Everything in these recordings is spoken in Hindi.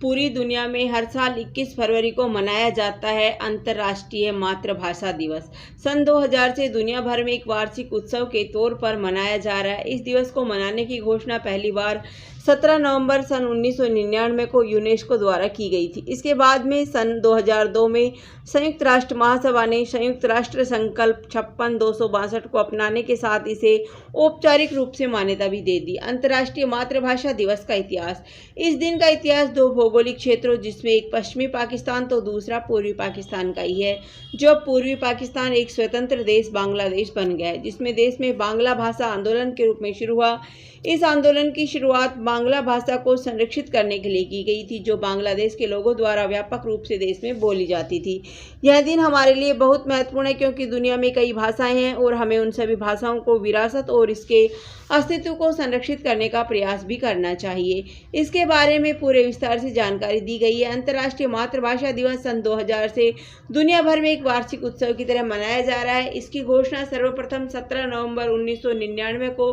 पूरी दुनिया में हर साल 21 फरवरी को मनाया जाता है अंतर्राष्ट्रीय मातृभाषा दिवस। सन 2000 से दुनिया भर में एक वार्षिक उत्सव के तौर पर मनाया जा रहा है। इस दिवस को मनाने की घोषणा पहली बार 17 नवंबर सन 1999 को यूनेस्को द्वारा की गई थी। इसके बाद में सन 2002 में संयुक्त राष्ट्र महासभा ने संयुक्त राष्ट्र संकल्प 56-262 को अपनाने के साथ इसे औपचारिक रूप से मान्यता भी दे दी। अंतर्राष्ट्रीय मातृभाषा दिवस का इतिहास। इस दिन का इतिहास दो भौगोलिक क्षेत्रों, जिसमें एक पश्चिमी पाकिस्तान तो दूसरा पूर्वी पाकिस्तान का ही है। जो पूर्वी पाकिस्तान एक स्वतंत्र देश बांग्लादेश बन गया है, जिसमें देश में बांग्ला भाषा आंदोलन के रूप में शुरू हुआ। इस आंदोलन की शुरुआत बांग्ला भाषा को संरक्षित करने के लिए की गई थी, जो बांग्लादेश के लोगों द्वारा व्यापक रूप से देश में बोली जाती थी। यह दिन हमारे लिए बहुत महत्वपूर्ण है, क्योंकि दुनिया में कई भाषाएं हैं और हमें उन सभी भाषाओं को विरासत और इसके अस्तित्व को संरक्षित करने का प्रयास भी करना चाहिए। इसके बारे में पूरे विस्तार से जानकारी दी गई है। अंतर्राष्ट्रीय मातृभाषा दिवस सन 2000 से दुनिया भर में एक वार्षिक उत्सव की तरह मनाया जा रहा है। इसकी घोषणा सर्वप्रथम 17 नवंबर 1999 को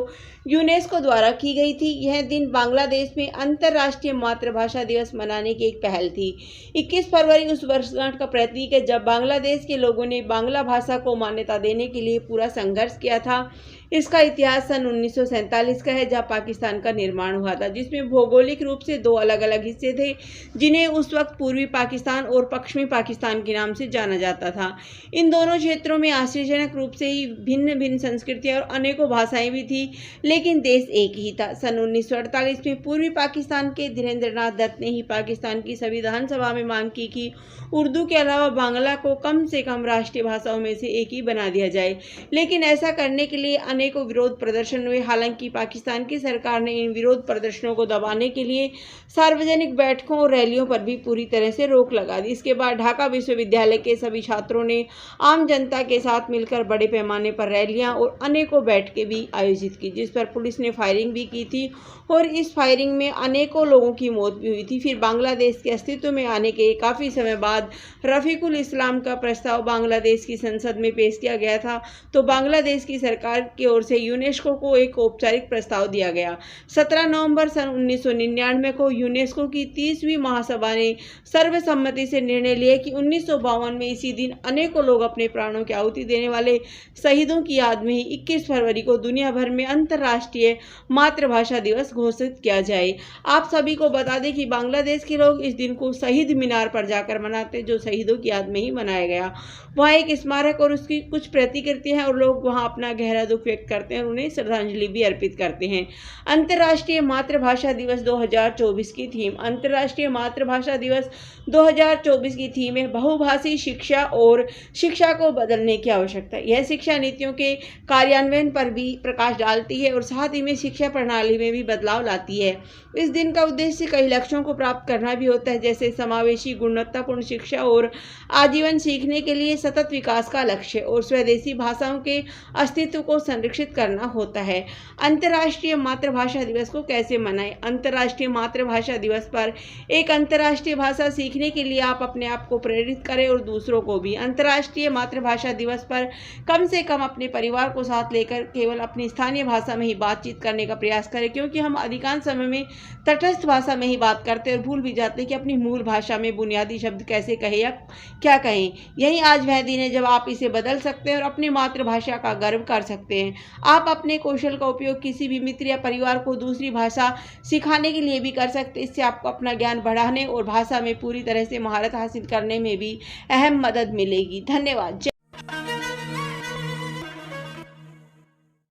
यूनेस्को द्वारा की गई थी। यह दिन बांग्लादेश में अंतर्राष्ट्रीय मातृभाषा दिवस मनाने की एक पहल थी। 21 फरवरी उस वर्षगांठ का प्रतीक है जब बांग्लादेश के लोगों ने बांग्ला भाषा को मान्यता देने के लिए पूरा संघर्ष किया था। इसका इतिहास सन 1947 का है, जहां पाकिस्तान का निर्माण हुआ था, जिसमें भौगोलिक रूप से दो अलग अलग हिस्से थे, जिन्हें उस वक्त पूर्वी पाकिस्तान और पश्चिमी पाकिस्तान के नाम से जाना जाता था। इन दोनों क्षेत्रों में आश्चर्यजनक रूप से ही भिन्न भिन्न संस्कृतियां और अनेकों भाषाएं भी थी, लेकिन देश एक ही था। सन 1948 में पूर्वी पाकिस्तान के धीरेन्द्रनाथ दत्त ने ही पाकिस्तान की संविधान सभा में मांग की कि उर्दू के अलावा बांग्ला को कम से कम राष्ट्रीय भाषाओं में से एक ही बना दिया जाए, लेकिन ऐसा करने के लिए अनेकों विरोध प्रदर्शन हुए। हालांकि पाकिस्तान की सरकार ने इन विरोध प्रदर्शनों को दबाने के लिए सार्वजनिक बैठकों और रैलियों पर भी पूरी तरह से रोक लगा दी। इसके बाद ढाका विश्वविद्यालय के सभी छात्रों ने आम जनता के साथ मिलकर बड़े पैमाने पर रैलियां और अनेकों बैठकें भी आयोजित की, जिस पर पुलिस ने फायरिंग भी की थी और इस फायरिंग में अनेकों लोगों की मौत भी हुई थी। फिर बांग्लादेश के अस्तित्व में आने के काफ़ी समय बाद रफीकुल इस्लाम का प्रस्ताव बांग्लादेश की संसद में पेश किया गया था, तो बांग्लादेश की सरकार की ओर से यूनेस्को को एक औपचारिक प्रस्ताव दिया गया। 17 नवंबर सन 1999 को यूनेस्को की 30वीं महासभा ने सर्वसम्मति से निर्णय लिया कि 1952 में इसी दिन अनेकों लोग अपने प्राणों की आहुति देने वाले शहीदों की याद में ही 21 फरवरी को दुनिया भर में अंतर्राष्ट्रीय मातृभाषा दिवस घोषित किया जाए। आप सभी को बता दें कि बांग्लादेश के लोग इस दिन को शहीद मीनार पर जाकर मनाते, जो शहीदों की याद में ही मनाया गया। वहाँ एक स्मारक और उसकी कुछ प्रतिकृतियां हैं और लोग वहाँ अपना गहरा दुख व्यक्त करते हैं और उन्हें श्रद्धांजलि भी अर्पित करते हैं। अंतर्राष्ट्रीय मातृभाषा दिवस 2024 की थीम। अंतर्राष्ट्रीय मातृभाषा दिवस 2024 की थीम है बहुभाषी शिक्षा और शिक्षा को बदलने की आवश्यकता। यह शिक्षा नीतियों के कार्यान्वयन पर भी प्रकाश डालती है और साथ ही में शिक्षा प्रणाली में भी बदलाव लाती है। इस दिन का उद्देश्य कई लक्ष्यों को प्राप्त करना भी होता है, जैसे समावेशी गुणवत्तापूर्ण शिक्षा और आजीवन सीखने के लिए सतत विकास का लक्ष्य और स्वदेशी भाषाओं के अस्तित्व को संरक्षित करना होता है। अंतर्राष्ट्रीय मातृभाषा दिवस को कैसे मनाएं? अंतर्राष्ट्रीय मातृभाषा दिवस पर एक अंतर्राष्ट्रीय भाषा सीखने के लिए आप अपने आप को प्रेरित करें और दूसरों को भी। अंतर्राष्ट्रीय मातृभाषा दिवस पर कम से कम अपने परिवार को साथ लेकर केवल अपनी स्थानीय भाषा में ही बातचीत करने का प्रयास करें, क्योंकि हम अधिकांश समय में तटस्थ भाषा में ही बात करते हैं और भूल भी जाते हैं कि अपनी मूल भाषा में बुनियादी शब्द कैसे कहें या क्या कहें। यही आज वह दिन है जब आप इसे बदल सकते हैं और अपनी मातृभाषा का गर्व कर सकते हैं। आप अपने कौशल का उपयोग किसी भी मित्र या परिवार को दूसरी भाषा सिखाने के लिए भी कर सकते हैं। इससे आपको अपना ज्ञान बढ़ाने और भाषा में पूरी तरह से महारत हासिल करने में भी अहम मदद मिलेगी। धन्यवाद।